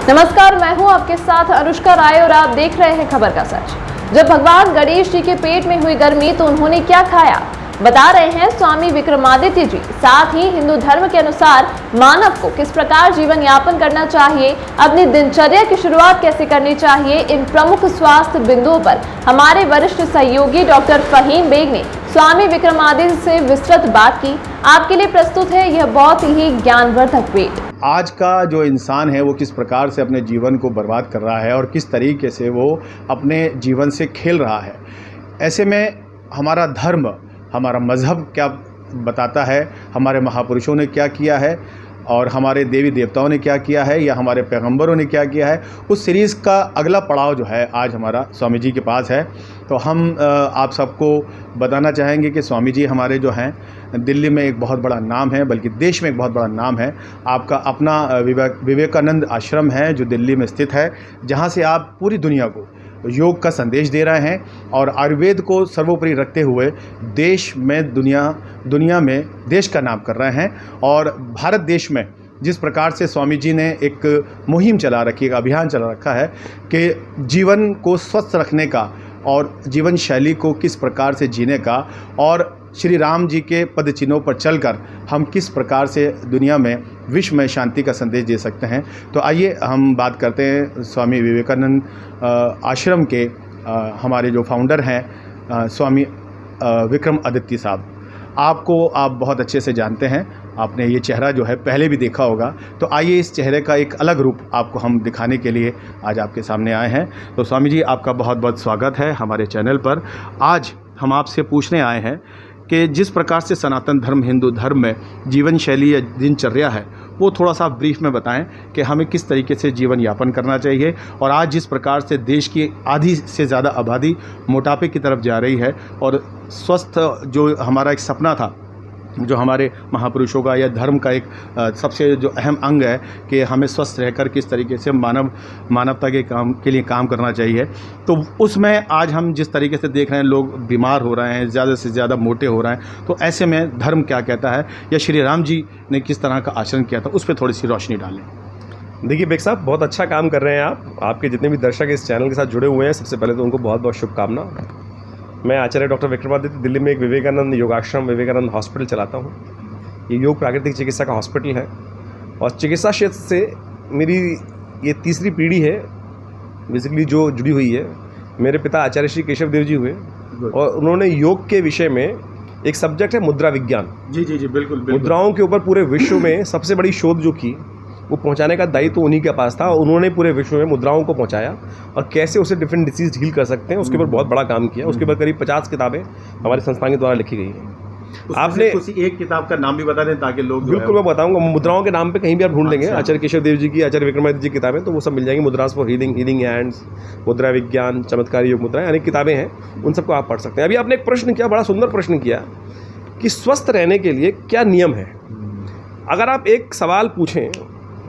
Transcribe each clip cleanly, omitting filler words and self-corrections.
नमस्कार, मैं हूं आपके साथ अनुष्का राय और आप देख रहे हैं खबर का सच। जब भगवान गणेश जी के पेट में हुई गर्मी तो उन्होंने क्या खाया, बता रहे हैं स्वामी विक्रमादित्य जी। साथ ही हिंदू धर्म के अनुसार मानव को किस प्रकार जीवन यापन करना चाहिए, अपनी दिनचर्या की शुरुआत कैसे करनी चाहिए, इन प्रमुख स्वास्थ्य बिंदुओं पर हमारे वरिष्ठ सहयोगी डॉक्टर फहीम बेग ने स्वामी विक्रमादित्य से विस्तृत बात की। आपके लिए प्रस्तुत है यह बहुत ही ज्ञानवर्धक भेंट। आज का जो इंसान है वो किस प्रकार से अपने जीवन को बर्बाद कर रहा है और किस तरीके से वो अपने जीवन से खेल रहा है। ऐसे में हमारा धर्म, हमारा मज़हब क्या बताता है, हमारे महापुरुषों ने क्या किया है और हमारे देवी देवताओं ने क्या किया है या हमारे पैगंबरों ने क्या किया है, उस सीरीज़ का अगला पड़ाव जो है आज हमारा स्वामी जी के पास है। तो हम आप सबको बताना चाहेंगे कि स्वामी जी हमारे जो हैं दिल्ली में एक बहुत बड़ा नाम है, बल्कि देश में एक बहुत बड़ा नाम है। आपका अपना विवेकानंद आश्रम है जो दिल्ली में स्थित है, जहाँ से आप पूरी दुनिया को योग का संदेश दे रहे हैं और आयुर्वेद को सर्वोपरि रखते हुए देश में दुनिया में देश का नाम कर रहे हैं। और भारत देश में जिस प्रकार से स्वामी जी ने एक मुहिम चला रखी, एक अभियान चला रखा है कि जीवन को स्वस्थ रखने का और जीवन शैली को किस प्रकार से जीने का और श्री राम जी के पद चिन्हों पर चलकर हम किस प्रकार से दुनिया में विश्व में शांति का संदेश दे सकते हैं। तो आइए हम बात करते हैं स्वामी विवेकानंद आश्रम के हमारे जो फाउंडर हैं स्वामी विक्रमादित्य साहब। आप बहुत अच्छे से जानते हैं, आपने ये चेहरा जो है पहले भी देखा होगा। तो आइए इस चेहरे का एक अलग रूप आपको हम दिखाने के लिए आज आपके सामने आए हैं। तो स्वामी जी, आपका बहुत बहुत स्वागत है हमारे चैनल पर। आज हम आपसे पूछने आए हैं कि जिस प्रकार से सनातन धर्म, हिंदू धर्म में जीवन शैली या दिनचर्या है, वो थोड़ा सा ब्रीफ में बताएं कि हमें किस तरीके से जीवन यापन करना चाहिए। और आज जिस प्रकार से देश की आधी से ज़्यादा आबादी मोटापे की तरफ जा रही है और स्वस्थ जो हमारा एक सपना था, जो हमारे महापुरुषों का या धर्म का एक सबसे जो अहम अंग है कि हमें स्वस्थ रहकर किस तरीके से मानवता के लिए काम करना चाहिए, तो उसमें आज हम जिस तरीके से देख रहे हैं लोग बीमार हो रहे हैं, ज़्यादा से ज़्यादा मोटे हो रहे हैं, तो ऐसे में धर्म क्या कहता है या श्री राम जी ने किस तरह का आचरण किया था, उस पर थोड़ी सी रोशनी डालें। देखिए बेग साहब, बहुत अच्छा काम कर रहे हैं आप। आपके जितने भी दर्शक इस चैनल के साथ जुड़े हुए हैं, सबसे पहले तो उनको बहुत बहुत शुभकामना। मैं आचार्य डॉक्टर विक्रमादित्य दिल्ली में एक विवेकानंद योगाश्रम, विवेकानंद हॉस्पिटल चलाता हूँ। ये योग प्राकृतिक चिकित्सा का हॉस्पिटल है और चिकित्सा क्षेत्र से मेरी ये तीसरी पीढ़ी है बेसिकली जो जुड़ी हुई है। मेरे पिता आचार्य श्री केशव देव जी हुए और उन्होंने योग के विषय में एक सब्जेक्ट है मुद्रा विज्ञान। जी जी जी, बिल्कुल। मुद्राओं के ऊपर पूरे विश्व में सबसे बड़ी शोध जो की, वो पहुंचाने का दायित्व तो उन्हीं के पास था। उन्होंने पूरे विश्व में मुद्राओं को पहुंचाया और कैसे उसे डिफरेंट डिसीज हील कर सकते हैं, उसके ऊपर बहुत बड़ा काम किया। उसके ऊपर करीब 50 किताबें हमारे संस्थान के द्वारा लिखी गई हैं। आपने किसी एक किताब का नाम भी बता दें ताकि लोग बिल्कुल मैं बताऊंगा। मुद्राओं के नाम पे कहीं भी आप ढूंढ लेंगे आचार्य केशव देव जी की, आचार्य विक्रमादित्य जी की किताबें, तो वो सब मिल जाएंगी। मुद्रास फॉर हीलिंग हैंड्स, मुद्रा विज्ञान, चमत्कारी योग मुद्राएं, अनेक किताबें हैं, उन सबको आप पढ़ सकते हैं। अभी आपने एक प्रश्न किया, बड़ा सुंदर प्रश्न किया कि स्वस्थ रहने के लिए क्या नियम है। अगर आप एक सवाल पूछें,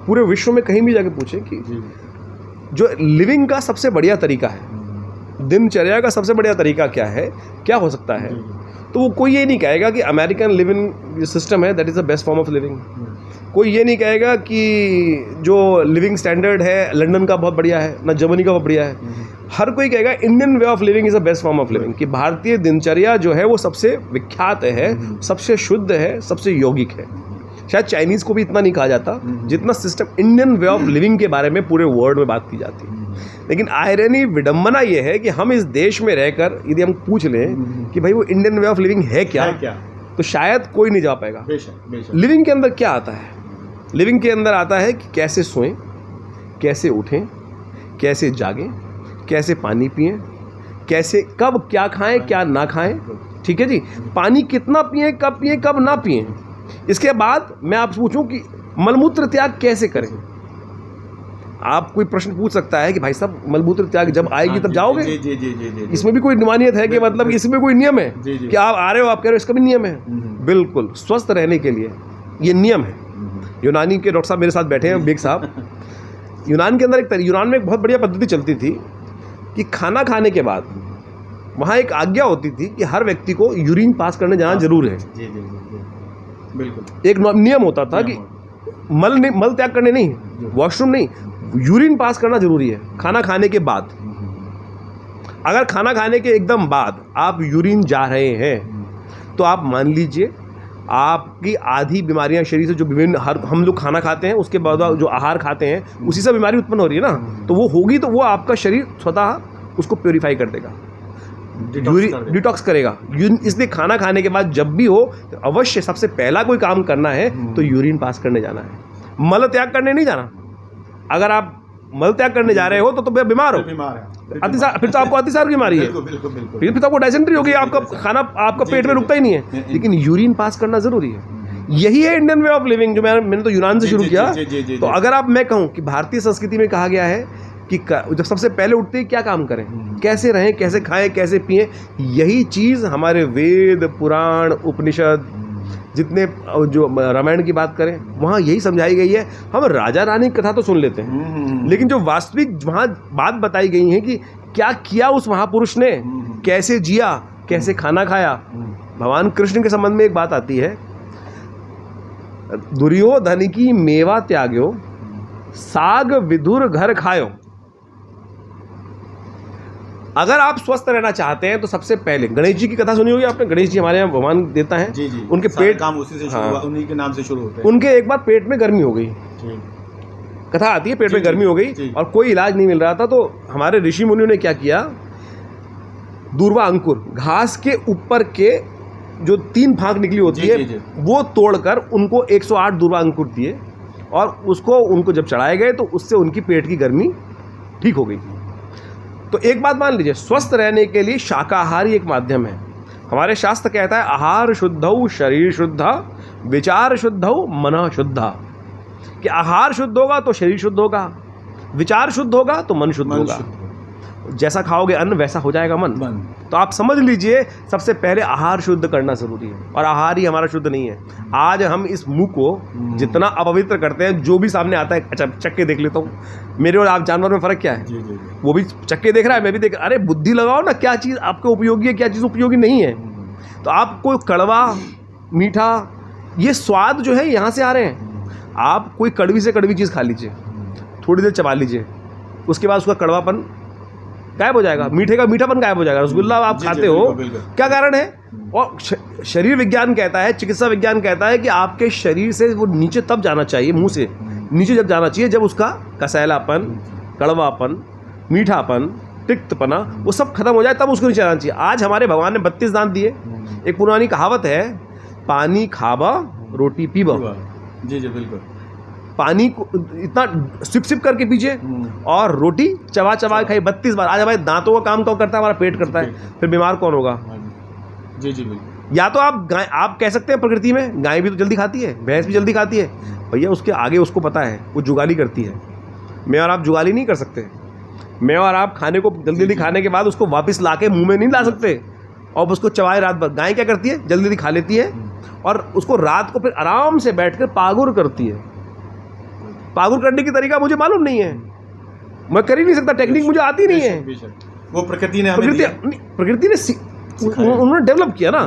पूरे विश्व में कहीं भी जाके पूछें कि जो लिविंग का सबसे बढ़िया तरीका है, दिनचर्या का सबसे बढ़िया तरीका क्या है, क्या हो सकता है, तो वो कोई ये नहीं कहेगा कि अमेरिकन लिविंग सिस्टम है that is the best form of living. कोई ये नहीं कहेगा कि जो लिविंग स्टैंडर्ड है लंदन का बहुत बढ़िया है, ना जर्मनी का बहुत बढ़िया है। हर कोई कहेगा Indian way of living is the best form of living, कि भारतीय दिनचर्या जो है वो सबसे विख्यात है, सबसे शुद्ध है, सबसे यौगिक है। शायद चाइनीज़ को भी इतना नहीं कहा जाता जितना system Indian way of living के बारे में पूरे वर्ल्ड में बात की जाती है। लेकिन आयरनी, विडंबना ये है कि हम इस देश में रहकर यदि हम पूछ लें कि भाई वो इंडियन वे ऑफ लिविंग है क्या, तो शायद कोई नहीं जा पाएगा। लिविंग के अंदर क्या आता है? लिविंग के अंदर आता है कि कैसे सोएं, कैसे उठें, कैसे जागें, कैसे पानी पिएं, कैसे कब क्या खाएं क्या ना खाएं। ठीक है जी, पानी कितना पिएं, कब ना पिएं। इसके बाद मैं आपसे पूछूं कि मलमूत्र त्याग कैसे करें। आप कोई प्रश्न पूछ सकता है कि भाई साहब मलमूत्र त्याग जब आएगी तब जाओगे। जी। इसमें भी कोई नियमानियत है कि मतलब इसमें कोई नियम है कि आप आ रहे हो, आप कह रहे हो, इसका भी नियम है। बिल्कुल, स्वस्थ रहने के लिए ये नियम है। यूनानी के डॉक्टर साहब मेरे साथ बैठे हैं, बेग साहब। यूनान के अंदर यूनान में एक बहुत बढ़िया पद्धति चलती थी कि खाना खाने के बाद वहाँ एक आज्ञा होती थी कि हर व्यक्ति को यूरिन पास करने जाना जरूर है। बिल्कुल, एक नियम होता था कि मल त्याग करने नहीं, वॉशरूम नहीं, यूरिन पास करना जरूरी है खाना खाने के बाद। अगर खाना खाने के एकदम बाद आप यूरिन जा रहे हैं तो आप मान लीजिए आपकी आधी बीमारियां शरीर से जो विभिन्न हम लोग खाना खाते हैं उसके बाद जो आहार खाते हैं उसी से बीमारी उत्पन्न हो रही है ना, तो वो होगी तो वो आपका शरीर स्वतः उसको प्योरीफाई कर देगा, डिटॉक्स करेगा। इसलिए खाना खाने के बाद जब भी हो तो अवश्य सबसे पहला कोई काम करना है तो यूरिन पास करने जाना है, मल त्याग करने नहीं जाना। अगर आप मल त्याग करने जा रहे हो तो बीमार हो, अतिसार, फिर तो आपको अतिसार की बीमारी है, फिर तो आपको डायसेंट्री होगी, आपका खाना आपका पेट में रुकता ही नहीं है। लेकिन यूरिन पास करना जरूरी है। यही है इंडियन वे ऑफ लिविंग जो मैंने तो यूनान से शुरू किया। तो अगर आप मैं कहूँ कि भारतीय संस्कृति में कहा गया है कि जब सबसे पहले उठते ही क्या काम करें, कैसे रहें, कैसे खाएं, कैसे पिएं, यही चीज़ हमारे वेद पुराण उपनिषद जितने जो रामायण की बात करें वहाँ यही समझाई गई है। हम राजा रानी की कथा तो सुन लेते हैं लेकिन जो वास्तविक वहाँ बात बताई गई है कि क्या किया उस महापुरुष ने, कैसे जिया, कैसे खाना खाया। भगवान कृष्ण के संबंध में एक बात आती है, दुर्योधन की मेवा त्याग्यो साग विधुर घर खायो। अगर आप स्वस्थ रहना चाहते हैं तो सबसे पहले गणेश जी की कथा सुनी होगी आपने। गणेश जी हमारे यहाँ भगवान देता है, उनके पेट काम उसी से शुरू हुआ, उन्हीं के नाम से शुरू होते हैं। उनके एक बार पेट में गर्मी हो गई, कथा आती है पेट में गर्मी हो गई और कोई इलाज नहीं मिल रहा था, तो हमारे ऋषि मुनियों ने क्या किया, दूर्वा अंकुर घास के ऊपर के जो 3 फांक निकली होती है वो तोड़कर उनको 108 दूर्वा अंकुर दिए और उसको उनको जब चढ़ाए गए तो उससे उनकी पेट की गर्मी ठीक हो गई। तो एक बात मान लीजिए, स्वस्थ रहने के लिए शाकाहारी एक माध्यम है। हमारे शास्त्र कहता है आहार शुद्धौ शरीर शुद्धा विचार शुद्धौ मन शुद्धा, कि आहार शुद्ध होगा तो शरीर शुद्ध होगा, विचार शुद्ध होगा तो मन शुद्ध होगा। जैसा खाओगे अन्न वैसा हो जाएगा मन। तो आप समझ लीजिए सबसे पहले आहार शुद्ध करना जरूरी है और आहार ही हमारा शुद्ध नहीं है। आज हम इस मुंह को जितना अपवित्र करते हैं, जो भी सामने आता है, अच्छा चक्के देख लेता हूँ, मेरे और आप जानवर में फ़र्क क्या है? वो भी चक्के देख रहा है, मैं भी देख, अरे बुद्धि लगाओ ना, क्या चीज़ आपको उपयोगी है, क्या चीज़ उपयोगी नहीं है। तो आपको कड़वा मीठा ये स्वाद जो है यहाँ से आ रहे हैं। आप कोई कड़वी से कड़वी चीज़ खा लीजिए, थोड़ी देर चबा लीजिए, उसके बाद उसका कड़वापन गायब हो जाएगा, मीठे का मीठापन गायब हो जाएगा। रसगुल्ला आप खाते हो, क्या कारण है? और शरीर विज्ञान कहता है, चिकित्सा विज्ञान कहता है कि आपके शरीर से वो नीचे तब जाना चाहिए, मुंह से नीचे जब जाना चाहिए जब उसका कसैलापन, कड़वापन, मीठापन, तिक्तपना वो सब खत्म हो जाए, तब उसको नीचे जाना चाहिए। आज हमारे भगवान ने 32 दांत दिए। एक पुरानी कहावत है, पानी खाबा रोटी पीबा। जी बिल्कुल। पानी को इतना सिप करके पीजिए और रोटी चबा चबा के खाइए 32 बार। आज हमारे दांतों का काम कौन करता है? हमारा पेट करता है। फिर बीमार कौन होगा? जी बिल्कुल। या तो आप गाय, आप कह सकते हैं प्रकृति में गाय भी तो जल्दी खाती है, भैंस भी जल्दी खाती है, भैया उसके आगे उसको पता है, वो जुगाली करती है। मैं और आप जुगाली नहीं कर सकते। मैं और आप खाने को जल्दी जल्दी खाने के बाद उसको वापस ला के मुँह में नहीं ला सकते और उसको चबाए रात भर। गाय क्या करती है? जल्दी जल्दी खा लेती है और उसको रात को फिर आराम से बैठ कर पागुर करती है। पागुर करने की तरीका मुझे मालूम नहीं है, मैं कर ही नहीं सकता, टेक्निक मुझे आती नहीं है। वो प्रकृति ने उन्होंने डेवलप किया ना,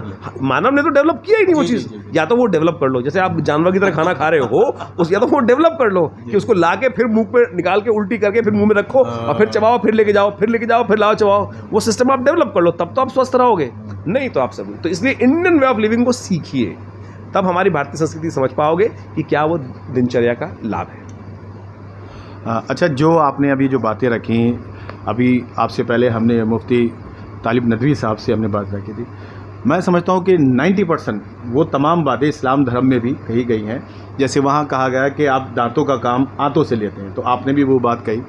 मानव ने तो डेवलप किया ही नहीं वो चीज़। या तो वो डेवलप कर लो, जैसे आप जानवर की तरह खाना खा रहे हो उस, या तो वो डेवलप कर लो कि उसको ला के फिर मुंह पे निकाल के उल्टी करके फिर मुंह में रखो और फिर चबाओ, फिर लेके जाओ, फिर लेके जाओ, फिर लाओ चबाओ। वो सिस्टम आप डेवलप कर लो, तब तो आप स्वस्थ रहोगे, नहीं तो आप सब। तो इसलिए इंडियन वे ऑफ लिविंग को सीखिए, तब हमारी भारतीय संस्कृति समझ पाओगे कि क्या वो दिनचर्या का लाभ है। अच्छा, जो आपने अभी जो बातें रखी, अभी आपसे पहले हमने मुफ्ती तालिब नदवी साहब से हमने बात रखी थी, मैं समझता हूँ कि 90% वो तमाम बातें इस्लाम धर्म में भी कही गई हैं। जैसे वहाँ कहा गया कि आप दांतों का काम आंतों से लेते हैं, तो आपने भी वो बात कही।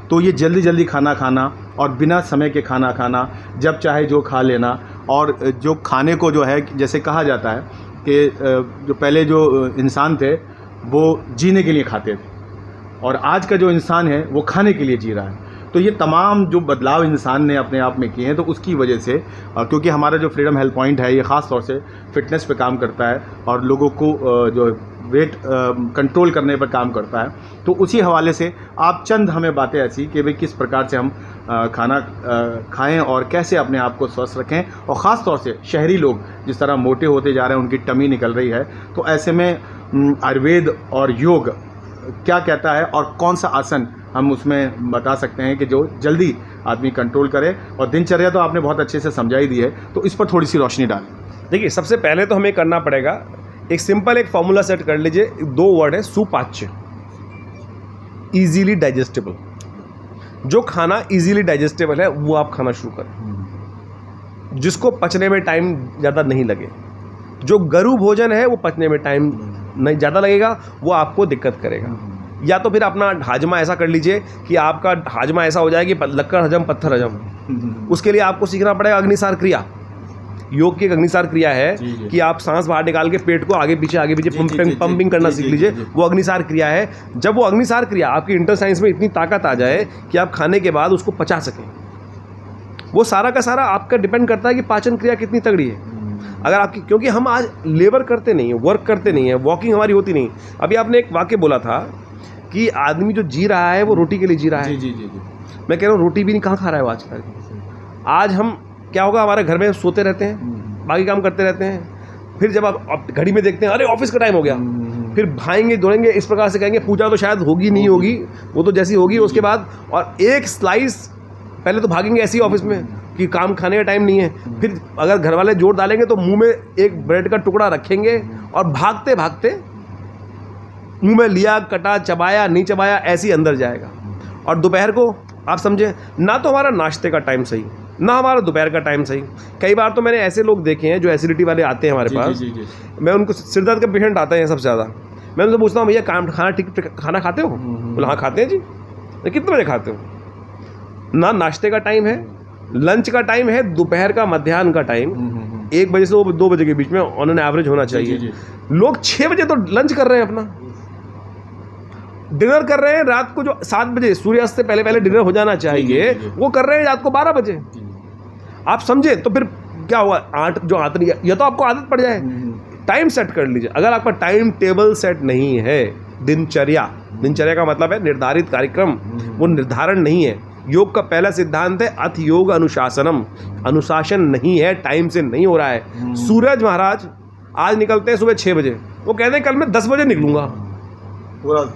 तो ये जल्दी जल्दी खाना खाना और बिना समय के खाना खाना, जब चाहे जो खा लेना, और जो खाने को जो है जैसे कहा जाता है कि जो पहले जो इंसान थे वो जीने के लिए खाते थे और आज का जो इंसान है वो खाने के लिए जी रहा है। तो ये तमाम जो बदलाव इंसान ने अपने आप में किए हैं, तो उसकी वजह से, क्योंकि हमारा जो फ्रीडम हेल्थ पॉइंट है ये ख़ास तौर से फ़िटनेस पे काम करता है और लोगों को जो वेट कंट्रोल करने पर काम करता है, तो उसी हवाले से आप चंद हमें बातें ऐसी कि भाई किस प्रकार से हम खाना खाएं और कैसे अपने आप को स्वस्थ रखें, और ख़ास तौर से शहरी लोग जिस तरह मोटे होते जा रहे हैं, उनकी टमी निकल रही है, तो ऐसे में आयुर्वेद और योग क्या कहता है और कौन सा आसन हम उसमें बता सकते हैं कि जो जल्दी आदमी कंट्रोल करे। और दिनचर्या तो आपने बहुत अच्छे से समझाई दी है, तो इस पर थोड़ी सी रोशनी डालें। देखिए, सबसे पहले तो हमें करना पड़ेगा एक सिंपल एक फॉर्मूला सेट कर लीजिए। 2 वर्ड है, सुपाच्य, इजीली डाइजेस्टेबल। जो खाना इजीली डाइजेस्टेबल है वो आप खाना शुरू करें, जिसको पचने में टाइम ज़्यादा नहीं लगे। जो गरु भोजन है वो पचने में टाइम नहीं ज़्यादा लगेगा, वो आपको दिक्कत करेगा। या तो फिर अपना हाजमा ऐसा कर लीजिए कि आपका हाजमा ऐसा हो जाए कि लक्कड़ हजम पत्थर हजम। उसके लिए आपको सीखना पड़ेगा अग्निसार क्रिया। योग की एक अग्निसार क्रिया है कि आप सांस बाहर निकाल के पेट को आगे पीछे पंपिंग करना सीख लीजिए। वो अग्निसार क्रिया है। जब वो अग्निसार क्रिया आपकी इंटेस्टाइन्स में इतनी ताकत आ जाए कि आप खाने के बाद उसको पचा सकें, वो सारा का सारा आपका डिपेंड करता है कि पाचन क्रिया कितनी तगड़ी है। अगर आपकी, क्योंकि हम आज लेबर करते नहीं हैं, वर्क करते नहीं हैं, वॉकिंग हमारी होती नहीं। अभी आपने एक वाक्य बोला था कि आदमी जो जी रहा है वो रोटी के लिए जी रहा है। जी। मैं कह रहा हूँ रोटी भी नहीं कहाँ खा रहा है वो आजकल। आज हम क्या होगा, हमारे घर में सोते रहते हैं, बाकी काम करते रहते हैं। फिर जब आप घड़ी में देखते हैं, अरे ऑफिस का टाइम हो गया, फिर भाएंगे दौड़ेंगे, इस प्रकार से कहेंगे पूजा तो शायद होगी नहीं होगी, वो तो जैसी होगी उसके बाद। और एक स्लाइस पहले तो भागेंगे ऐसी ऑफिस में कि काम खाने का टाइम नहीं है। फिर अगर घर वाले जोर डालेंगे तो मुंह में एक ब्रेड का टुकड़ा रखेंगे और भागते भागते मुंह में लिया, कटा, चबाया, नहीं चबाया, ऐसे ही अंदर जाएगा। और दोपहर को आप समझे, ना तो हमारा नाश्ते का टाइम सही, ना हमारा दोपहर का टाइम सही। कई बार तो मैंने ऐसे लोग देखे हैं जो एसिडिटी वाले आते हैं हमारे पास। मैं उनको, सिरदर्द के पेशेंट आते हैं सबसे ज़्यादा, मैं उनसे पूछता हूँ भैया खाना खाते हो? बोला हाँ खाते हैं जी। कितने बजे खाते हो? ना नाश्ते का टाइम है, लंच का टाइम है, दोपहर का, मध्याह्न का टाइम 1 बजे से 2 बजे के बीच में ऑन एन एवरेज होना चाहिए। लोग 6 बजे तो लंच कर रहे हैं, अपना डिनर कर रहे हैं। रात को जो 7 बजे सूर्यास्त से पहले डिनर हो जाना चाहिए, वो कर रहे हैं रात को 12 बजे। आप समझे? तो फिर क्या हुआ, 8 जो आदत नहीं, या तो आपको आदत पड़ जाए। टाइम सेट कर लीजिए। अगर आपका टाइम टेबल सेट नहीं है, दिनचर्या का मतलब है निर्धारित कार्यक्रम, वो निर्धारण नहीं है। योग का पहला सिद्धांत है अथ योग अनुशासनम। अनुशासन नहीं है, टाइम से नहीं हो रहा है। सूरज महाराज आज निकलते हैं सुबह 6 बजे, वो कहते हैं कल मैं 10 बजे निकलूंगा। पूरा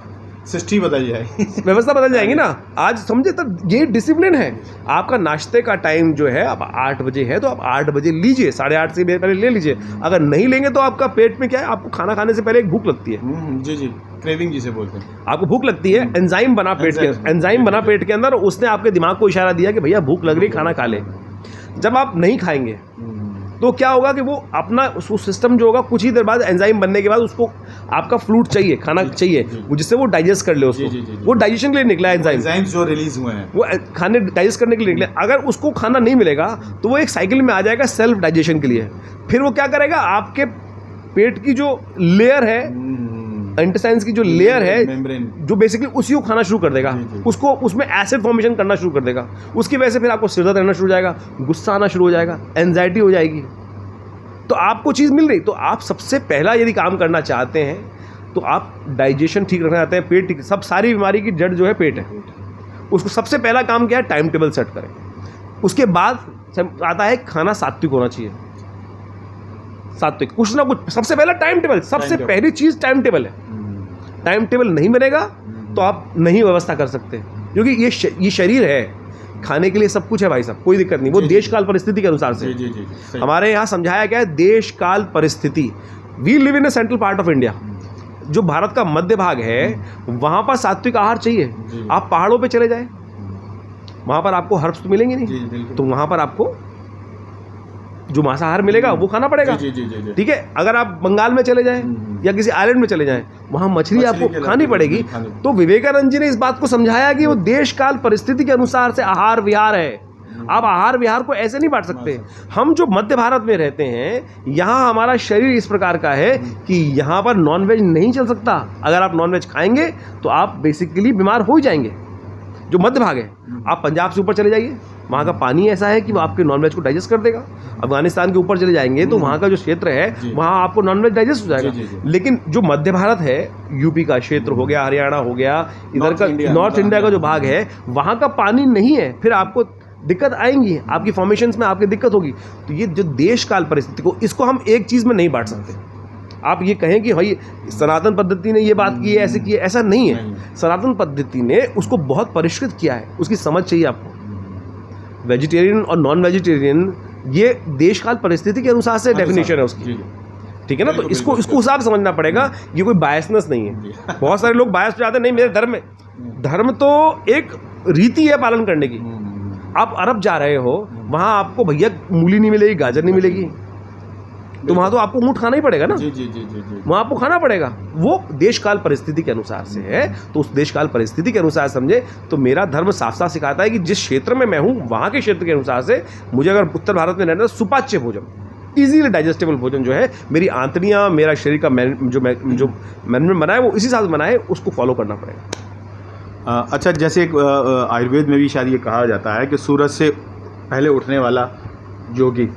सिस्टम बदल जाएगी, व्यवस्था बदल जाएगी ना। आज समझे, तब ये डिसिप्लिन है। आपका नाश्ते का टाइम जो है अब 8 बजे है, तो आप 8 बजे लीजिए, 8:30 से पहले ले लीजिए। अगर नहीं लेंगे तो आपका पेट में क्या है, आपको खाना खाने से पहले एक भूख लगती है। जी, क्रेविंग जिसे बोलते हैं। आपको भूख लगती है, एंजाइम बना पेट के अंदर, उसने आपके दिमाग को इशारा दिया कि भैया भूख लग रही, खाना खा ले। जब आप नहीं खाएंगे तो क्या होगा कि वो अपना उस सिस्टम जो होगा, कुछ ही देर बाद एंजाइम बनने के बाद उसको आपका फ्लूड चाहिए, खाना चाहिए, जिससे वो डाइजेस्ट कर ले उसको। वो डाइजेशन के लिए निकला है एंजाइम जो रिलीज हुए हैं, वो खाने डाइजेस्ट करने के लिए निकले। अगर उसको खाना नहीं मिलेगा तो वो एक साइकिल में आ जाएगा सेल्फ डाइजेशन के लिए। फिर वो क्या करेगा, आपके पेट की जो लेयर है, इंटेस्टाइन्स की जो लेयर है, जो बेसिकली उसी को खाना शुरू कर देगा, उसको उसमें एसिड फॉर्मेशन करना शुरू कर देगा। उसकी वजह से फिर आपको सिरदर्द रहना शुरू हो जाएगा, गुस्सा आना शुरू हो जाएगा, एंजाइटी हो जाएगी। तो आपको चीज़ मिल रही, तो आप सबसे पहला यदि काम करना चाहते हैं तो आप डाइजेशन ठीक रखना चाहते हैं, पेट ठीक, सब सारी बीमारी की जड़ जो है पेट है। उसको सबसे पहला काम क्या है, टाइम टेबल सेट करें। उसके बाद आता है खाना सात्विक होना चाहिए। सात्विक कुछ ना कुछ, सबसे पहला टाइम टेबल, सबसे पहली चीज़ टाइम टेबल है। टाइम टेबल नहीं बनेगा तो आप नहीं व्यवस्था कर सकते, क्योंकि ये शरीर है, खाने के लिए सब कुछ है भाई साहब, कोई दिक्कत नहीं। वो देश काल परिस्थिति के अनुसार से हमारे यहाँ समझाया गया है, देश काल परिस्थिति। We live in a central part of India, जो भारत का मध्य भाग है, वहाँ पर सात्विक आहार चाहिए। आप पहाड़ों पे चले जाएं, वहाँ पर आपको हर्ब्स तो मिलेंगे नहीं, तो वहाँ पर आपको जो मांसाहार मिलेगा वो खाना पड़ेगा। ठीक है, अगर आप बंगाल में चले जाएं या किसी आइलैंड में चले जाएं, वहाँ मछली आपको खानी पड़ेगी। तो विवेकानंद जी ने इस बात को समझाया कि वो देश काल परिस्थिति के अनुसार से आहार विहार है। आप आहार विहार को ऐसे नहीं बांट सकते। हम जो मध्य भारत में रहते हैं, यहाँ हमारा शरीर इस प्रकार का है कि यहाँ पर नॉनवेज नहीं चल सकता। अगर आप नॉनवेज खाएंगे तो आप बेसिकली बीमार हो ही जाएंगे। जो मध्य भाग है, आप पंजाब से ऊपर चले जाइए, वहाँ का पानी ऐसा है कि वो आपके नॉनवेज को डाइजेस्ट कर देगा। अफगानिस्तान के ऊपर चले जाएंगे तो वहाँ का जो क्षेत्र है, वहाँ आपको नॉनवेज डाइजेस्ट हो जाएगा। लेकिन जो मध्य भारत है, यूपी का क्षेत्र हो गया, हरियाणा हो गया, इधर का नॉर्थ इंडिया का जो भाग है, वहाँ का पानी नहीं है, फिर आपको दिक्कत आएंगी, आपकी फॉर्मेशंस में आपकी दिक्कत होगी। तो ये जो देश काल परिस्थिति को, इसको हम एक चीज़ में नहीं बांट सकते। आप ये कहें कि भाई सनातन पद्धति ने ये बात की है, ऐसे की है, ऐसा नहीं है। सनातन पद्धति ने उसको बहुत परिष्कृत किया है, उसकी समझ चाहिए आपको। वेजिटेरियन और नॉन वेजिटेरियन ये देश काल परिस्थिति के अनुसार से डेफिनेशन है उसकी, ठीक है ना। तो इसको हिसाब समझना पड़ेगा, ये कोई बायसनेस नहीं है। बहुत सारे लोग बायस पे जाते हैं, नहीं मेरे धर्म तो एक रीति है पालन करने की। आप अरब जा रहे हो, वहाँ आपको भैया मूली नहीं मिलेगी, गाजर नहीं मिलेगी, तो वहाँ तो आपको ऊँट खाना ही पड़ेगा ना। जी। वहाँ आपको खाना पड़ेगा, वो देश काल परिस्थिति के अनुसार से है। तो उस देश काल परिस्थिति के अनुसार समझे तो मेरा धर्म साफ साफ सिखाता है कि जिस क्षेत्र में मैं हूँ वहाँ के क्षेत्र के अनुसार से मुझे अगर उत्तर भारत में रहना है तो सुपाच्य भोजन, इजीली डाइजेस्टेबल भोजन जो है, मेरी आंतड़ियाँ, मेरा शरीर का जो मैनेजमेंट बना है वो इसी हिसाब से बना है, उसको फॉलो करना पड़ेगा। अच्छा, जैसे एक आयुर्वेद में भी शायद ये कहा जाता है कि सूरज से पहले उठने वाला योगी,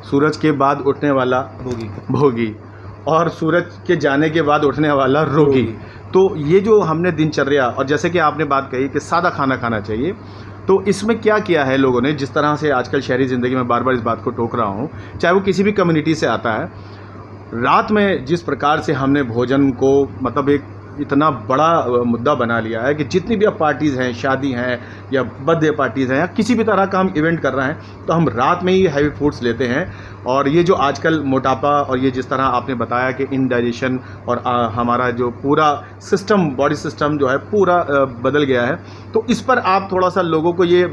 सूरज के बाद उठने वाला भोगी और सूरज के जाने के बाद उठने वाला रोगी। तो ये जो हमने दिनचर्या, और जैसे कि आपने बात कही कि सादा खाना खाना चाहिए, तो इसमें क्या किया है लोगों ने, जिस तरह से आजकल शहरी ज़िंदगी में बार बार इस बात को टोक रहा हूँ, चाहे वो किसी भी कम्युनिटी से आता है, रात में जिस प्रकार से हमने भोजन को मतलब एक इतना बड़ा मुद्दा बना लिया है कि जितनी भी अब पार्टीज़ हैं, शादी हैं या बर्थडे पार्टीज़ हैं या किसी भी तरह का हम इवेंट कर रहे हैं, तो हम रात में ही हैवी फूड्स लेते हैं। और ये जो आजकल मोटापा और ये जिस तरह आपने बताया कि इनडाइजेशन और हमारा जो पूरा सिस्टम, बॉडी सिस्टम जो है पूरा बदल गया है, तो इस पर आप थोड़ा सा लोगों को ये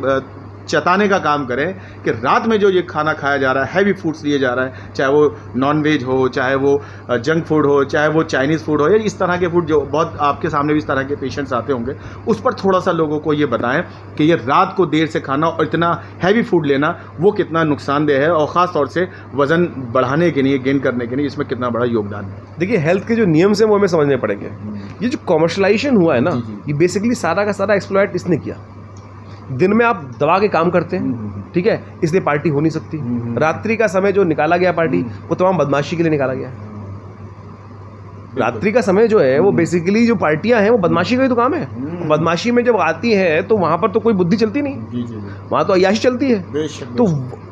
चताने का काम करें कि रात में जो ये खाना खाया जा रहा है, हैवी फूड्स लिए जा रहा है, चाहे वो नॉन वेज हो, चाहे वो जंक फूड हो, चाहे वो चाइनीज़ फूड हो, या इस तरह के फूड जो बहुत आपके सामने भी इस तरह के पेशेंट्स आते होंगे, उस पर थोड़ा सा लोगों को ये बताएं कि ये रात को देर से खाना और इतना हैवी फूड लेना वो कितना नुकसानदेह है, और ख़ास तौर से वज़न बढ़ाने के लिए, गेन करने के लिए इसमें कितना बड़ा योगदान है। देखिए, हेल्थ के जो नियम हैं वो हमें समझने पड़ेंगे। ये जो कॉमर्शलाइजेशन हुआ है ना, ये बेसिकली सारा का सारा एक्सप्लॉइट इसने किया। दिन में आप दबा के काम करते हैं, ठीक है, इसलिए पार्टी हो नहीं सकती। रात्रि का समय जो निकाला गया पार्टी, वो तमाम बदमाशी के लिए निकाला गया है। रात्रि का समय जो है वो बेसिकली जो पार्टियां हैं वो बदमाशी का ही तो काम है। बदमाशी में जब आती है तो वहाँ पर तो कोई बुद्धि चलती नहीं, वहाँ तो अय्याशी चलती है।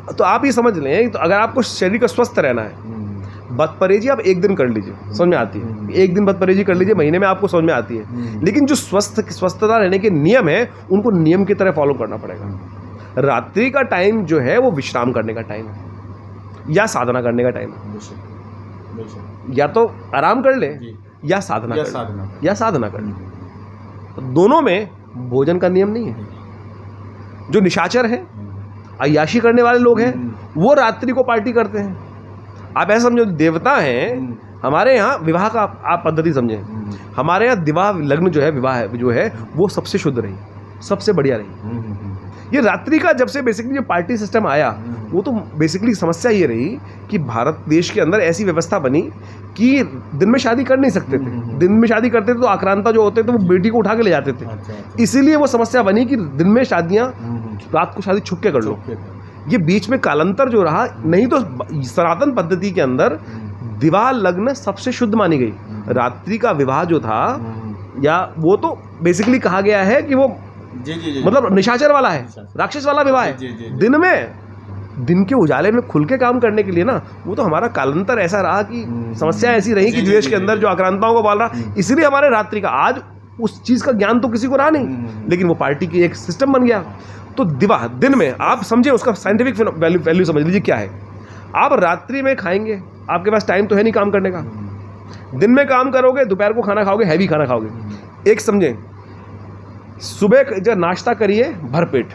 तो आप ये समझ लें, तो अगर आपको शरीर का स्वस्थ रहना है, बदपरहेजी आप एक दिन कर लीजिए, समझ में आती है। एक दिन बदपरहेजी कर लीजिए, महीने में आपको समझ में आती है। लेकिन जो स्वस्थता रहने के नियम है, उनको नियम की तरह फॉलो करना पड़ेगा। रात्रि का टाइम जो है वो विश्राम करने का टाइम है या साधना करने का टाइम है। या तो आराम कर ले या साधना कर ले। दोनों में भोजन का नियम नहीं है। जो निशाचर है, अय्याशी करने वाले लोग हैं, वो रात्रि को पार्टी करते हैं। आप ऐसा समझो, देवता हैं हमारे यहाँ, विवाह का आप पद्धति समझें, हमारे यहाँ विवाह लग्न जो है, विवाह जो है वो सबसे शुद्ध रही, सबसे बढ़िया रही। ये रात्रि का जब से बेसिकली जो पार्टी सिस्टम आया, वो तो बेसिकली समस्या ये रही कि भारत देश के अंदर ऐसी व्यवस्था बनी कि दिन में शादी कर नहीं सकते थे। दिन में शादी करते थे तो आक्रांता जो होते थे वो बेटी को उठा के ले जाते थे। इसीलिए वो समस्या बनी कि दिन में शादियाँ, रात को शादी छुप के कर लो। ये बीच में कालांतर जो रहा, नहीं तो सनातन पद्धति के अंदर विवाह लग्न सबसे शुद्ध मानी गई। रात्रि का विवाह जो था, या वो तो बेसिकली कहा गया है कि वो मतलब निशाचर वाला है, राक्षस वाला विवाह है। दिन में, दिन के उजाले में खुल के काम करने के लिए ना, वो तो हमारा कालांतर ऐसा रहा कि समस्या ऐसी रही कि देश के अंदर जो आक्रांताओं को पाल रहा, इसलिए हमारे रात्रि का, आज उस चीज़ का ज्ञान तो किसी को रहा नहीं, लेकिन वो पार्टी की एक सिस्टम बन गया। तो दिवा दिन में आप समझे, उसका साइंटिफिक वैल्यू समझ लीजिए क्या है। आप रात्रि में खाएंगे, आपके पास टाइम तो है नहीं काम करने का। दिन में काम करोगे, दोपहर को खाना खाओगे, हैवी खाना खाओगे। एक समझे, सुबह जब नाश्ता करिए भरपेट,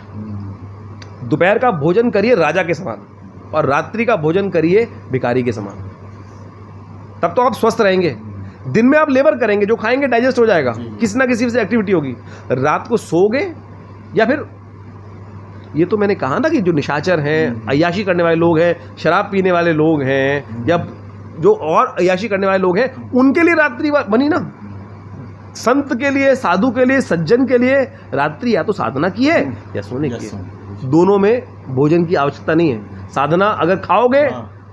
दोपहर का भोजन करिए राजा के समान, और रात्रि का भोजन करिए भिखारी के समान। तब तो आप स्वस्थ रहेंगे। दिन में आप लेबर करेंगे, जो खाएंगे डाइजेस्ट हो जाएगा, किसी ना किसी से एक्टिविटी होगी। रात को सोओगे, या फिर ये तो मैंने कहा ना कि जो निशाचर हैं, अय्याशी करने वाले लोग हैं, शराब पीने वाले लोग हैं, या जो और अय्याशी करने वाले लोग हैं, उनके लिए रात्रि बनी ना। संत के लिए, साधु के लिए, सज्जन के लिए रात्रि या तो साधना की है या सोने की है। दोनों में भोजन की आवश्यकता नहीं है। साधना अगर खाओगे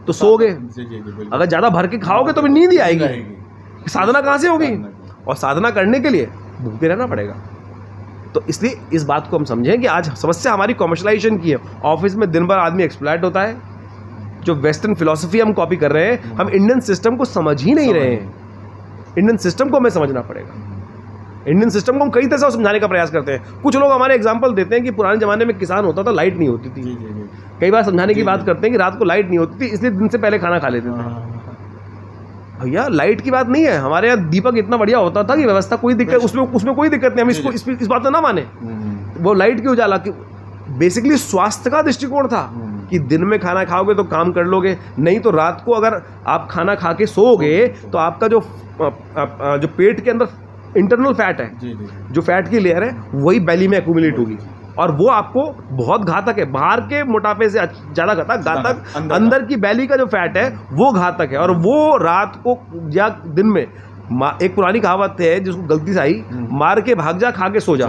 तो सोओगे, अगर ज़्यादा भर के खाओगे तो भी नींद ही आएगी। साधना कहाँ से होगी? और साधना करने के लिए भूखे रहना पड़ेगा। तो इसलिए इस बात को हम समझें कि आज समस्या हमारी कॉमर्शलाइजेशन की है। ऑफिस में दिन भर आदमी एक्सप्लॉइट होता है, जो वेस्टर्न फिलॉसफी हम कॉपी कर रहे हैं, हम इंडियन सिस्टम को समझ ही नहीं रहे हैं। इंडियन सिस्टम को हमें समझना पड़ेगा। इंडियन सिस्टम को हम कई तरह से समझाने का प्रयास करते हैं। कुछ लोग हमारे एग्जाम्पल देते हैं कि पुराने ज़माने में किसान होता था, लाइट नहीं होती थी। कई बार समझाने की बात करते हैं कि रात को लाइट नहीं होती थी, इसलिए दिन से पहले खाना खा लेते थे। भैया लाइट की बात नहीं है, हमारे यहाँ दीपक इतना बढ़िया होता था कि व्यवस्था कोई दिक्कत, उसमें कोई दिक्कत नहीं। हम इसको इस बात में ना माने, वो लाइट की उजाला की बेसिकली स्वास्थ्य का दृष्टिकोण था कि दिन में खाना खाओगे तो काम कर लोगे, नहीं तो रात को अगर आप खाना खा के सोओगे तो आपका जो पेट के अंदर इंटरनल फैट है, जो फैट की लेयर है, वही बेली में एक्यूमुलेट होगी और वो आपको बहुत घातक है। बाहर के मोटापे से ज़्यादा घातक अंदर की बेली का जो फैट है वो घातक है। और वो रात को या दिन में, एक पुरानी कहावत है जिसको गलती से आई, मार के भाग जा खा के सो जा।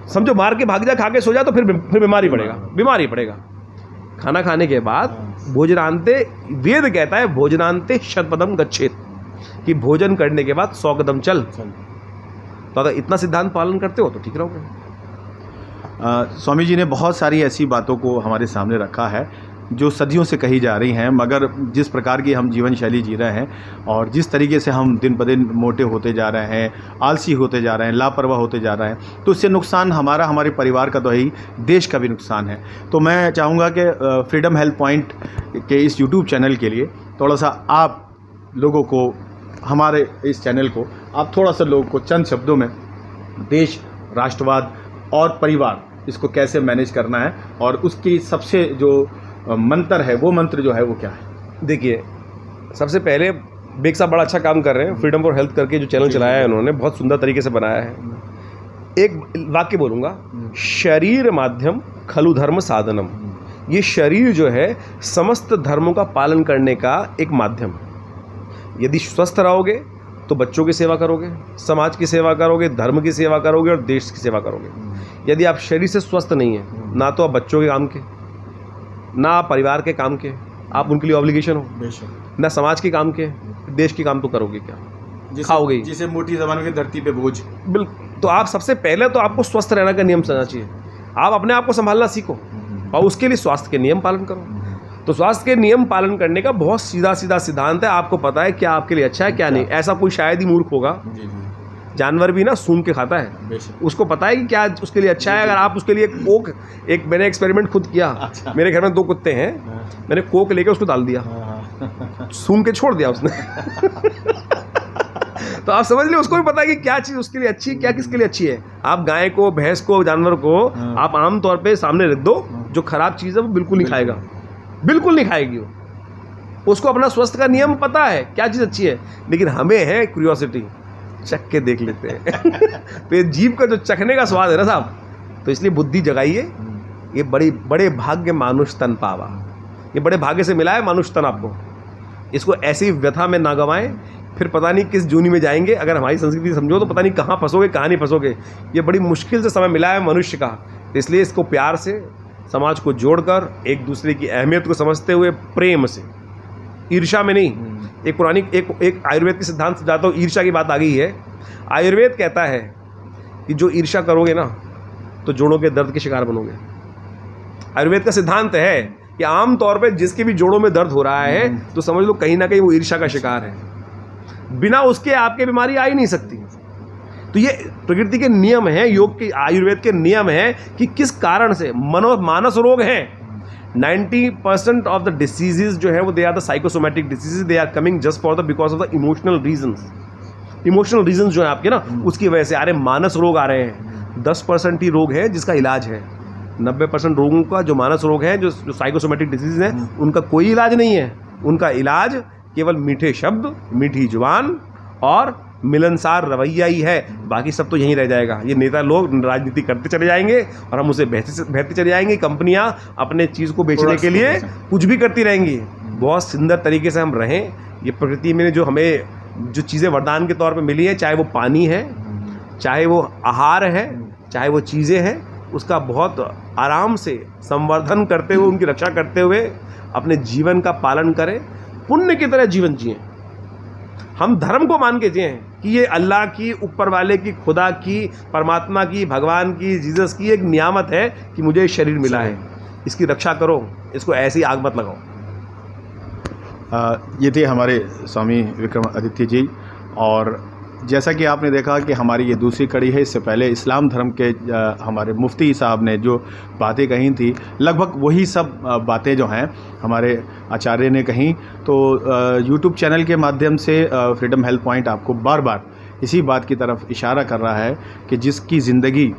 समझो, मार के भाग जा खा के सो जा तो फिर बीमारी पड़ेगा। खाना खाने के बाद भोजनांते, वेद कहता है भोजनांते शतपदम गच्छेत, कि भोजन करने के बाद 100 कदम चल। तो अगर इतना सिद्धांत पालन करते हो तो ठीक रहोगे। स्वामी जी ने बहुत सारी ऐसी बातों को हमारे सामने रखा है जो सदियों से कही जा रही हैं, मगर जिस प्रकार की हम जीवन शैली जी रहे हैं और जिस तरीके से हम दिन ब दिन मोटे होते जा रहे हैं, आलसी होते जा रहे हैं, लापरवाह होते जा रहे हैं, तो इससे नुकसान हमारा, हमारे परिवार का तो ही, देश का भी नुकसान है। तो मैं चाहूँगा कि फ्रीडम हेल्थ पॉइंट के इस यूट्यूब चैनल के लिए थोड़ा सा आप लोगों को, हमारे इस चैनल को आप थोड़ा सा लोगों को चंद शब्दों में देश, राष्ट्रवाद और परिवार, इसको कैसे मैनेज करना है और उसकी सबसे जो मंत्र है, वो मंत्र जो है वो क्या है? देखिए, सबसे पहले बेग साहब बड़ा अच्छा काम कर रहे हैं। फ्रीडम फॉर हेल्थ करके जो चैनल चलाया है उन्होंने, बहुत सुंदर तरीके से बनाया है। एक वाक्य बोलूँगा, शरीर माध्यम खलु धर्म साधनम। ये शरीर जो है समस्त धर्मों का पालन करने का एक माध्यम। यदि स्वस्थ रहोगे तो बच्चों की सेवा करोगे, समाज की सेवा करोगे, धर्म की सेवा करोगे और देश की सेवा करोगे। यदि आप शरीर से स्वस्थ नहीं हैं, ना तो आप बच्चों के काम के, ना आप परिवार के काम के, आप उनके लिए ऑब्लिगेशन हो, ना समाज के काम के, देश के काम तो करोगे क्या? खाओगे, जिसे मोटी जबानों की धरती पे बोझ। बिल्कुल। तो आप सबसे पहले तो आपको स्वस्थ रहने का नियम समझना चाहिए। आप अपने आप को संभालना सीखो और उसके लिए स्वास्थ्य के नियम पालन करो। तो स्वास्थ्य के नियम पालन करने का बहुत सीधा सिद्धांत है। आपको पता है क्या आपके लिए अच्छा है, क्या नहीं। ऐसा कोई शायद ही मूर्ख होगा। जानवर भी ना सूंघ के खाता है, उसको पता है कि क्या उसके लिए अच्छा है। अगर आप उसके लिए कोक, एक मैंने एक्सपेरिमेंट खुद किया। मेरे घर में 2 कुत्ते हैं, मैंने कोक लेके उसको डाल दिया, सूंघ के छोड़ दिया उसने। तो आप समझ लीजिए, उसको भी पता है कि क्या चीज़ उसके लिए अच्छी है, क्या किसके लिए अच्छी है। आप गाय को, भैंस को, जानवर को आप आम तौर पे सामने रख दो, जो खराब चीज़ है वो बिल्कुल नहीं खाएगा, बिल्कुल नहीं खाएगी वो। उसको अपना स्वास्थ्य का नियम पता है क्या चीज़ अच्छी है। लेकिन हमें है क्यूरियोसिटी, चख के देख लेते हैं। तो ये जीभ का जो चखने का स्वाद है ना साहब, तो इसलिए बुद्धि जगाइए। ये बड़े भाग्य मानुष तन पावा, ये बड़े भाग्य से मिला है मानुष तन आपको। इसको ऐसी व्यथा में ना गंवाएं, फिर पता नहीं किस जूनी में जाएंगे। अगर हमारी संस्कृति समझो तो पता नहीं कहाँ फंसोगे, कहाँ नहीं फंसोगे। ये बड़ी मुश्किल से समय मिला है मनुष्य का, इसलिए इसको प्यार से, समाज को जोड़कर, एक दूसरे की अहमियत को समझते हुए, प्रेम से, ईर्ष्या में नहीं। एक पुरानी एक आयुर्वेद के सिद्धांत से जाता हूँ, ईर्ष्या की बात आ गई है। आयुर्वेद कहता है कि जो ईर्ष्या करोगे ना तो जोड़ों के दर्द के शिकार बनोगे। आयुर्वेद का सिद्धांत है कि आम तौर पे जिसके भी जोड़ों में दर्द हो रहा है तो समझ लो कहीं ना कहीं वो ईर्ष्या का शिकार है। बिना उसके आपके बीमारी आ ही नहीं सकती। तो ये प्रकृति के नियम हैं, योग के, आयुर्वेद के नियम हैं कि किस कारण से मानस रोग हैं। 90% ऑफ द डिसीजेज जो है वो they are the psychosomatic diseases, they are coming just for the because of the emotional reasons जो है आपके ना, उसकी वजह से आ रहे मानस रोग आ रहे हैं। 10% ही रोग है जिसका इलाज है। 90% रोगों का जो मानस रोग है, जो साइकोसोमैटिक डिसीज है, उनका कोई इलाज नहीं है। उनका इलाज केवल मीठे शब्द, मीठी जुबान और मिलनसार रवैया ही है। बाकी सब तो यहीं रह जाएगा। ये नेता लोग राजनीति करते चले जाएंगे और हम उसे बहते चले जाएंगे। कंपनियां अपने चीज़ को बेचने के लिए कुछ भी करती रहेंगी। बहुत सुंदर तरीके से हम रहें। ये प्रकृति में जो हमें जो चीज़ें वरदान के तौर पे मिली है, चाहे वो पानी है, चाहे वो आहार है, चाहे वो चीज़ें हैं, उसका बहुत आराम से संवर्धन करते हुए, उनकी रक्षा करते हुए अपने जीवन का पालन करें। पुण्य की तरह जीवन जिएं। हम धर्म को मान के जिएं कि ये अल्लाह की, ऊपर वाले की, खुदा की, परमात्मा की, भगवान की, जीसस की एक नियामत है कि मुझे शरीर मिला है। इसकी रक्षा करो, इसको ऐसी आग मत लगाओ। ये थे हमारे स्वामी विक्रमादित्य जी। और जैसा कि आपने देखा कि हमारी ये दूसरी कड़ी है। इससे पहले इस्लाम धर्म के हमारे मुफ्ती साहब ने जो बातें कही थी, लगभग वही सब बातें जो हैं हमारे आचार्य ने कही। तो यूट्यूब चैनल के माध्यम से फ्रीडम हेल्थ पॉइंट आपको बार बार इसी बात की तरफ इशारा कर रहा है कि जिसकी ज़िंदगी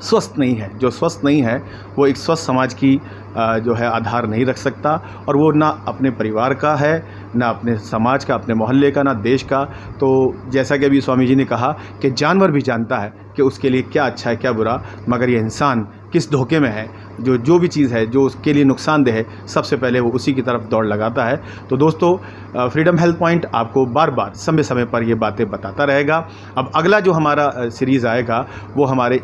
स्वस्थ नहीं है, जो स्वस्थ नहीं है, वो एक स्वस्थ समाज की जो है आधार नहीं रख सकता। और वो ना अपने परिवार का है, ना अपने समाज का, अपने मोहल्ले का, ना देश का। तो जैसा कि अभी स्वामी जी ने कहा कि जानवर भी जानता है कि उसके लिए क्या अच्छा है क्या बुरा, मगर ये इंसान किस धोखे में है। जो भी चीज़ है जो उसके लिए नुकसानदेह है, सबसे पहले वो उसी की तरफ दौड़ लगाता है। तो दोस्तों, फ्रीडम हेल्थ पॉइंट आपको बार बार समय समय पर ये बातें बताता रहेगा। अब अगला जो हमारा सीरीज़ आएगा वो हमारे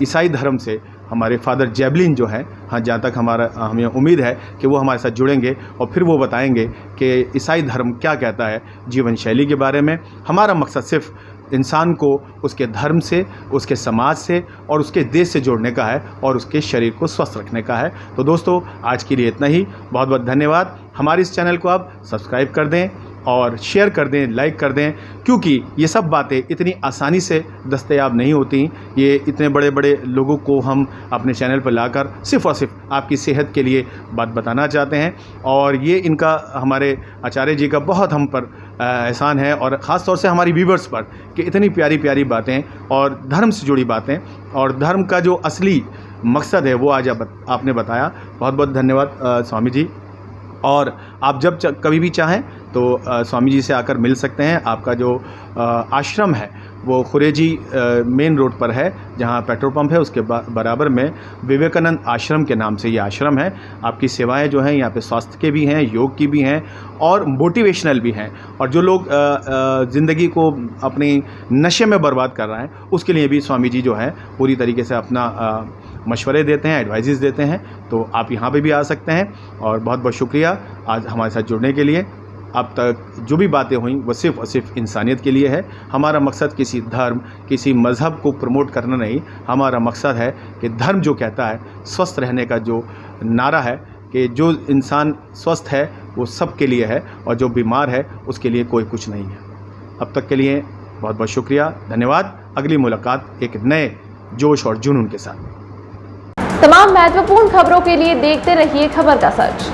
ईसाई धर्म से हमारे फादर जैबलिन जो हैं, हाँ, जहाँ तक हमें उम्मीद है कि वो हमारे साथ जुड़ेंगे और फिर वो बताएंगे कि ईसाई धर्म क्या कहता है जीवन शैली के बारे में। हमारा मकसद सिर्फ इंसान को उसके धर्म से, उसके समाज से और उसके देश से जोड़ने का है और उसके शरीर को स्वस्थ रखने का है। तो दोस्तों, आज के लिए इतना ही। बहुत बहुत धन्यवाद। हमारे इस चैनल को आप सब्सक्राइब कर दें और शेयर कर दें, लाइक कर दें, क्योंकि ये सब बातें इतनी आसानी से दस्तयाब नहीं होती। ये इतने बड़े बड़े लोगों को हम अपने चैनल पर लाकर सिर्फ़ और सिर्फ आपकी सेहत के लिए बात बताना चाहते हैं। और ये इनका, हमारे आचार्य जी का बहुत हम पर एहसान है, और ख़ास तौर से हमारी व्यूवर्स पर, कि इतनी प्यारी प्यारी बातें और धर्म से जुड़ी बातें और धर्म का जो असली मकसद है वो आज आपने बताया। बहुत बहुत धन्यवाद स्वामी जी। और आप जब कभी भी चाहें तो स्वामी जी से आकर मिल सकते हैं। आपका जो आश्रम है वो खुरेजी मेन रोड पर है, जहां पेट्रोल पंप है, उसके बराबर में विवेकानंद आश्रम के नाम से ये आश्रम है। आपकी सेवाएं जो हैं यहाँ पे स्वास्थ्य के भी हैं, योग की भी हैं और मोटिवेशनल भी हैं। और जो लोग ज़िंदगी को अपनी नशे में बर्बाद कर रहे हैं, उसके लिए भी स्वामी जी जो हैं पूरी तरीके से अपना मशवरे देते हैं, एडवाइजेस देते हैं। तो आप यहाँ पे भी आ सकते हैं। और बहुत बहुत शुक्रिया आज हमारे साथ जुड़ने के लिए। अब तक जो भी बातें हुई वो सिर्फ़ और सिर्फ इंसानियत के लिए है। हमारा मकसद किसी धर्म, किसी मज़हब को प्रमोट करना नहीं। हमारा मकसद है कि धर्म जो कहता है, स्वस्थ रहने का जो नारा है कि जो इंसान स्वस्थ है वो सब के लिए है और जो बीमार है उसके लिए कोई कुछ नहीं है। अब तक के लिए बहुत बहुत शुक्रिया, धन्यवाद। अगली मुलाकात एक नए जोश और जुनून के साथ। तमाम महत्वपूर्ण खबरों के लिए देखते रहिए खबर का सच।